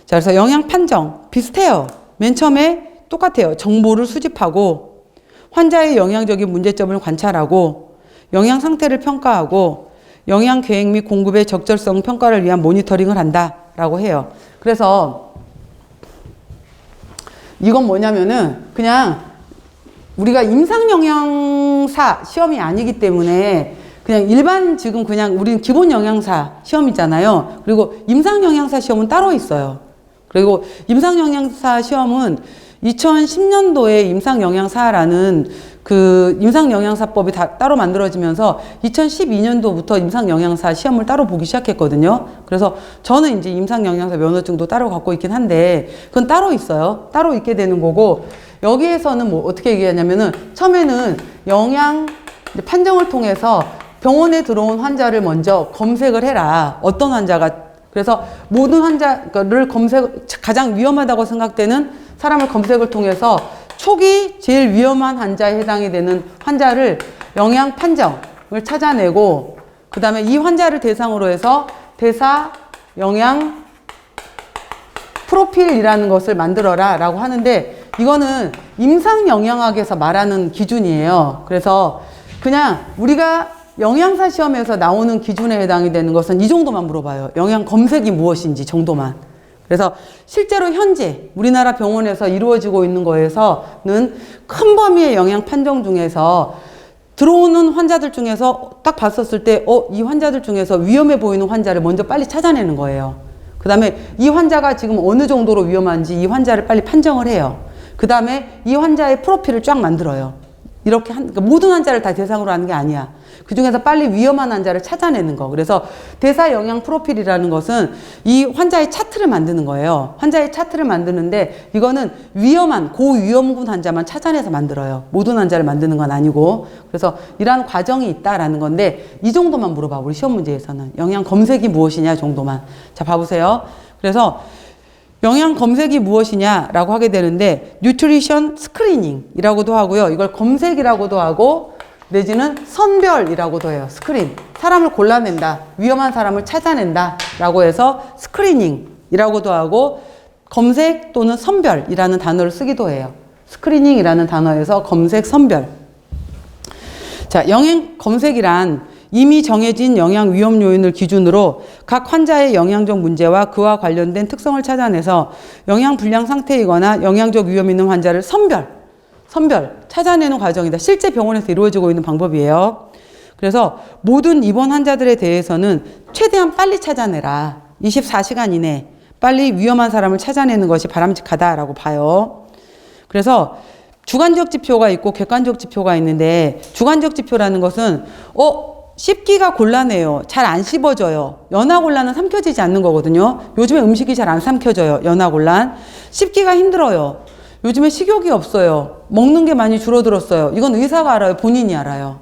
자, 그래서 영양 판정 비슷해요. 맨 처음에 똑같아요. 정보를 수집하고 환자의 영양적인 문제점을 관찰하고 영양 상태를 평가하고 영양 계획 및 공급의 적절성 평가를 위한 모니터링을 한다라고 해요. 그래서 이건 뭐냐면은 그냥 우리가 임상영양사 시험이 아니기 때문에 그냥 일반 지금 그냥 우리는 기본 영양사 시험이잖아요. 그리고 임상영양사 시험은 따로 있어요. 그리고 임상영양사 시험은 2010년도에 임상영양사라는 그 임상영양사법이 따로 만들어지면서 2012년도부터 임상영양사 시험을 따로 보기 시작했거든요. 그래서 저는 이제 임상영양사 면허증도 따로 갖고 있긴 한데 그건 따로 있어요. 따로 있게 되는 거고, 여기에서는 뭐 어떻게 얘기하냐면은 처음에는 영양 판정을 통해서 병원에 들어온 환자를 먼저 검색을 해라. 어떤 환자가, 그래서 모든 환자를 가장 위험하다고 생각되는 사람을 검색을 통해서 초기 제일 위험한 환자에 해당이 되는 환자를 영양 판정을 찾아내고, 그 다음에 이 환자를 대상으로 해서 대사 영양 프로필이라는 것을 만들어라 라고 하는데, 이거는 임상영양학에서 말하는 기준이에요. 그래서 그냥 우리가 영양사 시험에서 나오는 기준에 해당이 되는 것은 이 정도만 물어봐요. 영양 검색이 무엇인지 정도만. 그래서 실제로 현재 우리나라 병원에서 이루어지고 있는 거에서는 큰 범위의 영양 판정 중에서 들어오는 환자들 중에서 딱 봤었을 때 이 환자들 중에서 위험해 보이는 환자를 먼저 빨리 찾아내는 거예요. 그 다음에 이 환자가 지금 어느 정도로 위험한지 이 환자를 빨리 판정을 해요. 그 다음에 이 환자의 프로필을 쫙 만들어요. 이렇게 그러니까 모든 환자를 다 대상으로 하는 게 아니야. 그 중에서 빨리 위험한 환자를 찾아내는 거. 그래서 대사 영양 프로필이라는 것은 이 환자의 차트를 만드는 거예요. 환자의 차트를 만드는데 이거는 위험한 고위험군 환자만 찾아내서 만들어요. 모든 환자를 만드는 건 아니고. 그래서 이러한 과정이 있다라는 건데 이 정도만 물어봐. 우리 시험 문제에서는 영양 검색이 무엇이냐 정도만. 자, 봐보세요. 그래서 영양 검색이 무엇이냐라고 하게 되는데 뉴트리션 스크리닝이라고도 하고요. 이걸 검색이라고도 하고 내지는 선별이라고도 해요. 스크린. 사람을 골라낸다. 위험한 사람을 찾아낸다 라고 해서 스크리닝이라고도 하고 검색 또는 선별이라는 단어를 쓰기도 해요. 스크리닝이라는 단어에서 검색, 선별. 자, 영양 검색이란 이미 정해진 영양 위험 요인을 기준으로 각 환자의 영양적 문제와 그와 관련된 특성을 찾아내서 영양 불량 상태이거나 영양적 위험 있는 환자를 선별, 찾아내는 과정이다. 실제 병원에서 이루어지고 있는 방법이에요. 그래서 모든 입원 환자들에 대해서는 최대한 빨리 찾아내라. 24시간 이내 빨리 위험한 사람을 찾아내는 것이 바람직하다라고 봐요. 그래서 주관적 지표가 있고 객관적 지표가 있는데, 주관적 지표라는 것은 씹기가 곤란해요. 잘 안 씹어져요. 연하곤란은 삼켜지지 않는 거거든요. 요즘에 음식이 잘 안 삼켜져요. 연하곤란. 씹기가 힘들어요. 요즘에 식욕이 없어요. 먹는 게 많이 줄어들었어요. 이건 의사가 알아요? 본인이 알아요?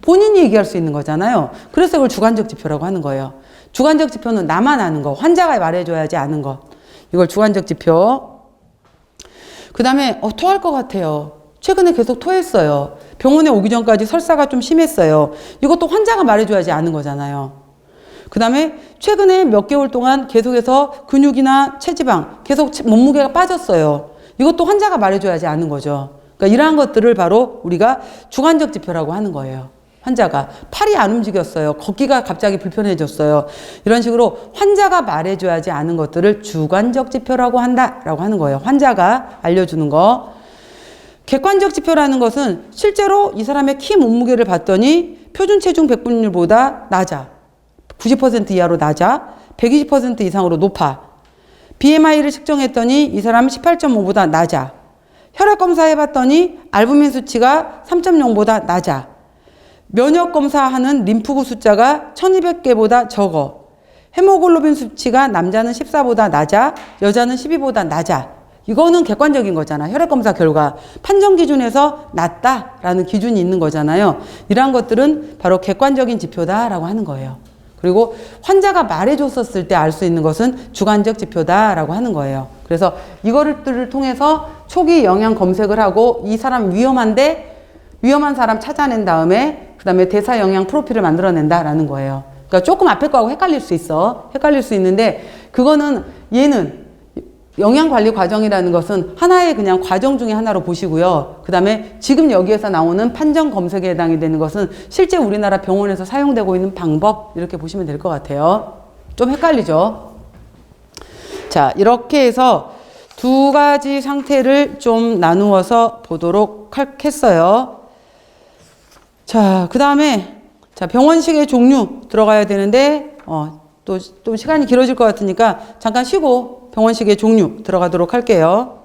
본인이 얘기할 수 있는 거잖아요. 그래서 이걸 주관적 지표라고 하는 거예요. 주관적 지표는 나만 아는 거, 환자가 말해줘야지 아는 거. 이걸 주관적 지표. 그 다음에 토할 것 같아요. 최근에 계속 토했어요. 병원에 오기 전까지 설사가 좀 심했어요. 이것도 환자가 말해줘야지 아는 거잖아요. 그 다음에 최근에 몇 개월 동안 계속해서 근육이나 체지방 계속 몸무게가 빠졌어요. 이것도 환자가 말해줘야지 아는 거죠. 그러니까 이러한 것들을 바로 우리가 주관적 지표라고 하는 거예요. 환자가 팔이 안 움직였어요. 걷기가 갑자기 불편해졌어요. 이런 식으로 환자가 말해줘야지 아는 것들을 주관적 지표라고 한다라고 하는 거예요. 환자가 알려주는 거. 객관적 지표라는 것은 실제로 이 사람의 키 몸무게를 봤더니 표준 체중 백분율보다 낮아. 90% 이하로 낮아. 120% 이상으로 높아. BMI를 측정했더니 이 사람 18.5보다 낮아. 혈액 검사 해봤더니 알부민 수치가 3.0보다 낮아. 면역 검사하는 림프구 숫자가 1200개보다 적어. 헤모글로빈 수치가 남자는 14보다 낮아. 여자는 12보다 낮아. 이거는 객관적인 거잖아. 혈액 검사 결과. 판정 기준에서 낮다라는 기준이 있는 거잖아요. 이러한 것들은 바로 객관적인 지표다라고 하는 거예요. 그리고 환자가 말해줬었을 때 알 수 있는 것은 주관적 지표다라고 하는 거예요. 그래서 이거를 통해서 초기 영양 검색을 하고 이 사람 위험한데 위험한 사람 찾아낸 다음에 그 다음에 대사 영양 프로필을 만들어낸다라는 거예요. 그러니까 조금 앞에 거하고 헷갈릴 수 있어. 헷갈릴 수 있는데 그거는 얘는 영양관리 과정이라는 것은 하나의 그냥 과정 중에 하나로 보시고요. 그 다음에 지금 여기에서 나오는 판정 검색에 해당이 되는 것은 실제 우리나라 병원에서 사용되고 있는 방법, 이렇게 보시면 될 것 같아요. 좀 헷갈리죠? 자, 이렇게 해서 두 가지 상태를 좀 나누어서 보도록 했어요. 자, 그 다음에 자, 병원식의 종류 들어가야 되는데 또 시간이 길어질 것 같으니까 잠깐 쉬고 병원식의 종류 들어가도록 할게요.